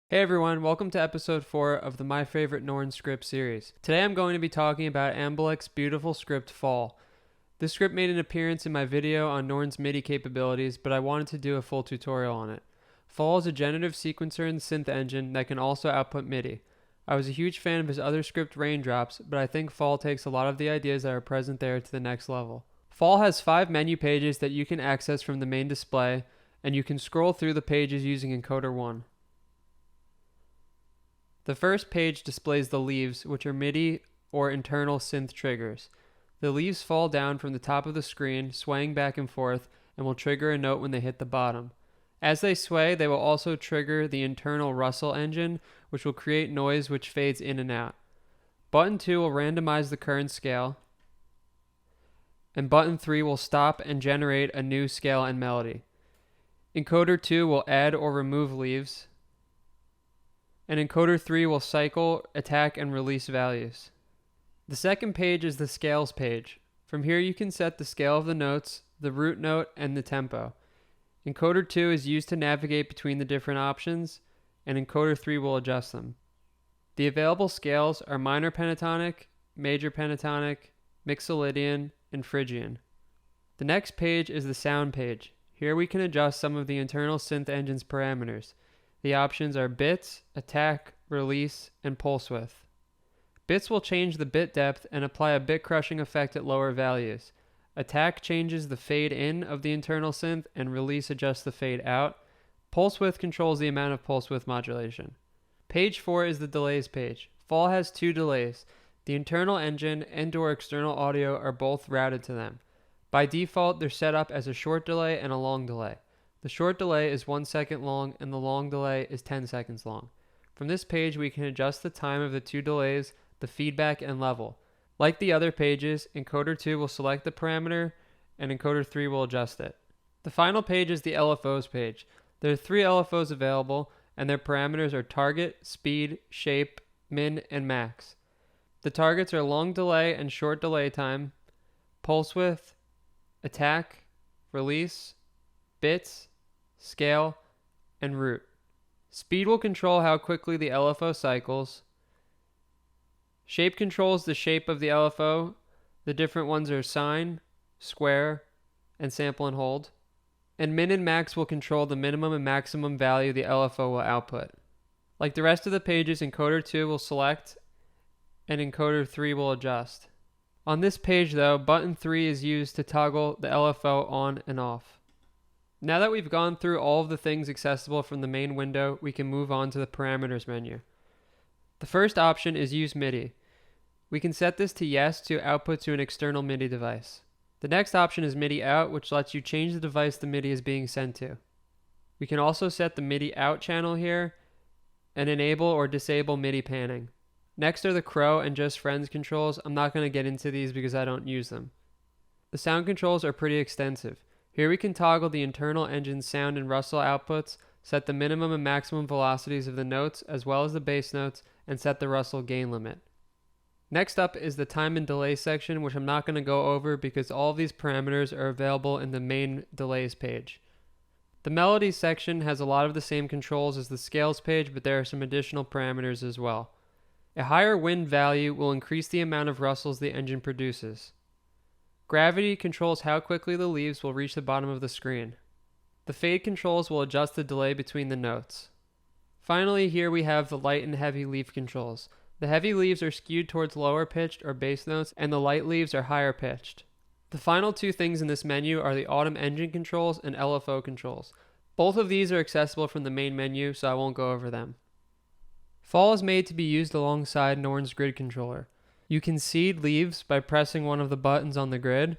Hey everyone, welcome to episode 4 of the My Favorite Norns script series. Today I'm going to be talking about Ambilec's beautiful script Fall. This script made an appearance in my video on Norns MIDI capabilities, but I wanted to do a full tutorial on it. Fall is a generative sequencer and synth engine that can also output MIDI. I was a huge fan of his other script Raindrops, but I think Fall takes a lot of the ideas that are present there to the next level. Fall has 5 menu pages that you can access from the main display, and you can scroll through the pages using Encoder 1. The first page displays the leaves, which are MIDI or internal synth triggers. The leaves fall down from the top of the screen, swaying back and forth, and will trigger a note when they hit the bottom. As they sway, they will also trigger the internal rustle engine, which will create noise which fades in and out. Button 2 will randomize the current scale, and button 3 will stop and generate a new scale and melody. Encoder 2 will add or remove leaves, and Encoder 3 will cycle, attack, and release values. The second page is the Scales page. From here you can set the scale of the notes, the root note, and the tempo. Encoder 2 is used to navigate between the different options, and Encoder 3 will adjust them. The available scales are minor pentatonic, major pentatonic, mixolydian, and Phrygian. The next page is the Sound page. Here we can adjust some of the internal synth engine's parameters. The options are bits, attack, release, and pulse width. Bits will change the bit depth and apply a bit crushing effect at lower values. Attack changes the fade in of the internal synth, and release adjusts the fade out. Pulse width controls the amount of pulse width modulation. Page 4 is the Delays page. Fall has 2 delays. The internal engine and/or external audio are both routed to them. By default, they're set up as a short delay and a long delay. The short delay is 1 second long and the long delay is 10 seconds long. From this page we can adjust the time of the 2 delays, the feedback, and level. Like the other pages, Encoder 2 will select the parameter and Encoder 3 will adjust it. The final page is the LFOs page. There are 3 LFOs available and their parameters are target, speed, shape, min, and max. The targets are long delay and short delay time, pulse width, attack, release, bits, scale, and root. Speed will control how quickly the LFO cycles. Shape controls the shape of the LFO. The different ones are sine, square, and sample and hold. And min and max will control the minimum and maximum value the LFO will output. Like the rest of the pages, Encoder 2 will select and Encoder 3 will adjust. On this page though, button 3 is used to toggle the LFO on and off. Now that we've gone through all of the things accessible from the main window, we can move on to the parameters menu. The first option is Use MIDI. We can set this to yes to output to an external MIDI device. The next option is MIDI out, which lets you change the device the MIDI is being sent to. We can also set the MIDI out channel here and enable or disable MIDI panning. Next are the Crow and Just Friends controls. I'm not going to get into these because I don't use them. The sound controls are pretty extensive. Here we can toggle the internal engine's sound and rustle outputs, set the minimum and maximum velocities of the notes as well as the bass notes, and set the rustle gain limit. Next up is the time and delay section, which I'm not going to go over because all of these parameters are available in the main delays page. The melodies section has a lot of the same controls as the scales page, but there are some additional parameters as well. A higher wind value will increase the amount of rustles the engine produces. Gravity controls how quickly the leaves will reach the bottom of the screen. The fade controls will adjust the delay between the notes. Finally, here we have the light and heavy leaf controls. The heavy leaves are skewed towards lower pitched or bass notes, and the light leaves are higher pitched. The final two things in this menu are the autumn engine controls and LFO controls. Both of these are accessible from the main menu, so I won't go over them. Fall is made to be used alongside Norns grid controller. You can seed leaves by pressing one of the buttons on the grid,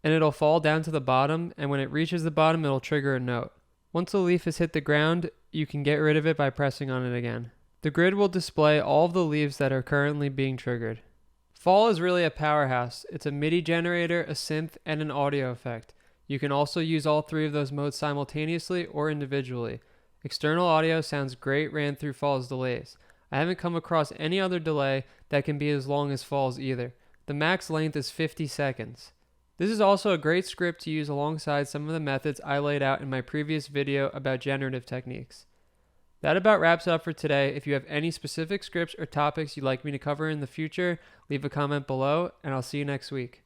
and it'll fall down to the bottom, and when it reaches the bottom, it'll trigger a note. Once a leaf has hit the ground, you can get rid of it by pressing on it again. The grid will display all of the leaves that are currently being triggered. Fall is really a powerhouse. It's a MIDI generator, a synth, and an audio effect. You can also use all three of those modes simultaneously or individually. External audio sounds great ran through Fall's delays. I haven't come across any other delay that can be as long as Fall's either. The max length is 50 seconds. This is also a great script to use alongside some of the methods I laid out in my previous video about generative techniques. That about wraps up for today. If you have any specific scripts or topics you'd like me to cover in the future, leave a comment below, and I'll see you next week.